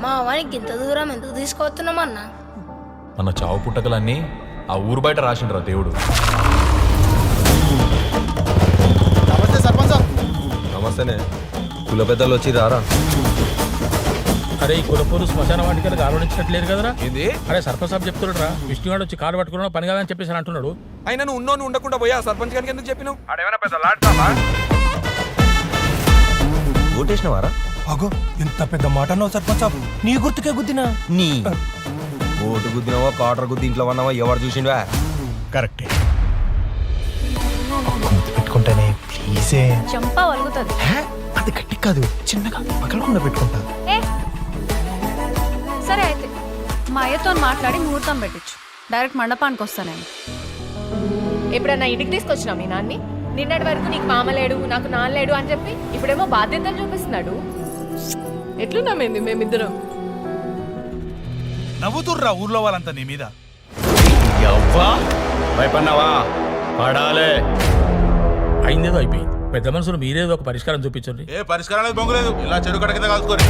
మా వానికి ఇంత దూరం ఎందుకు తీసుకువస్తున్నామన్నా? మన చావు పుట్టకలన్నీ ఆ ఊరు బయట రాసిండ్రా దేవుడు. నమస్తే సర్పంచ్ సాబ్. నమస్తేనే. కుల పెద్దలు వచ్చి రారా. అరే ఈ కులపూరు శ్మశాన వాటికలకు ఆలోచించట్లేదు కదరా. ఏంది? అరే సర్పంచ్ సాబ్ చెప్తున్నాడు రా, విష్ణుగాడు వచ్చి కారు పట్టుకున్నాడు పని కాదని చెప్పేసి అంటున్నాడు. అయినా నువ్వు ఉన్నోని ఉండకుండా పోయా సర్పంచ్ గారికి ఎందుకు చెప్పినావు? ఆడేమైనా పెద్ద లాడ్తావా? ఓటేసినవారా? అగో ఎంత పెద్ద మాట అన్నావు సర్పంచ్ సాబ్. నీ గుర్తుకే గుద్దినా. నీ ఓటు గుద్దినావా కాటర్ గుద్ది ఇంట్లో ఉన్నావా ఎవరు చూసిండా? కరెక్టే. పెట్టుకుంటానే ప్లీజే. చంపా వలుగుతుంది. అది గట్టి కాదు, చిన్నగా పగలకుండా పెట్టుకుంటా. సరే అయితే మా అయ్యతో మాట్లాడి ముహూర్తం పెట్టించు. డైరెక్ట్ మండపానికి వస్తా నేను. ఎప్పుడన్నా ఇంటికి తీసుకొచ్చినావు మీ నాన్ని? నిన్నటి వరకు నీకు మామలేడు నాకు నాన్నలేడు అని చెప్పి ఇప్పుడేమో బాధ్యతలు చూపిస్తున్నాడు. ఎట్లున్నామేంది మేమిద్దరం? నవ్వుతుర్రా ఊర్లో వాళ్ళంతా నీ మీద. భయపడినావా? పడాలే. అయిందేదో అయిపోయింది. పెద్ద మనుషులు మీరేదో ఒక పరిష్కారం చూపించండి. ఏ పరిష్కారం బొంగులేదు, ఇలా చెడు కడ కింద కలుసుకొని.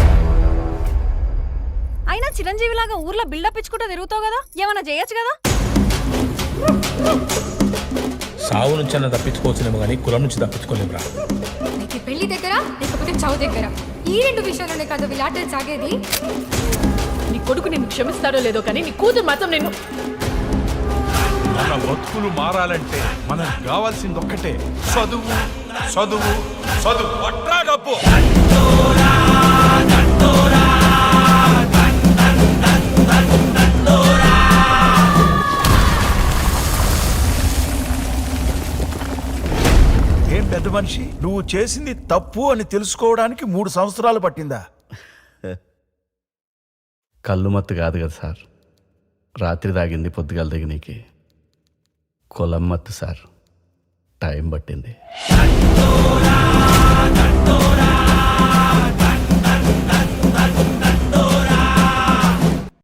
అయినా చిరంజీవి లాగా ఊర్లో బిల్డప్ ఇచ్చుకుంటూ తిరుగుతావు కదా, ఏమన్నా చేయొచ్చు కదా. సావు నుంచి అన్న తప్పించుకోవచ్చునేమో కానీ కులం నుంచి తప్పించుకోలేము రా. నీకు పెళ్లి దగ్గర లేకపోతే చావు దగ్గర, ఈ రెండు విషయాలనే కాదు వీళ్ళాటలు సాగేది. నీ కొడుకు నిన్ను క్షమిస్తాడో లేదో కానీ నీ కూతురు మాత్రం నిన్ను. మన బతుకులు మారాలంటే మనకు కావాల్సింది ఒక్కటే, చదువు చదువు చదువు. పట్రా డబ్బు. ఏం పెద్ద మనిషి, నువ్వు చేసింది తప్పు అని తెలుసుకోవడానికి 3 సంవత్సరాలు పట్టిందా? కళ్ళు మత్తు కాదు కదా సార్, రాత్రి తాగింది పొద్దుగాల దిగనీకి. కులం మత్తు సార్, టైం పట్టింది.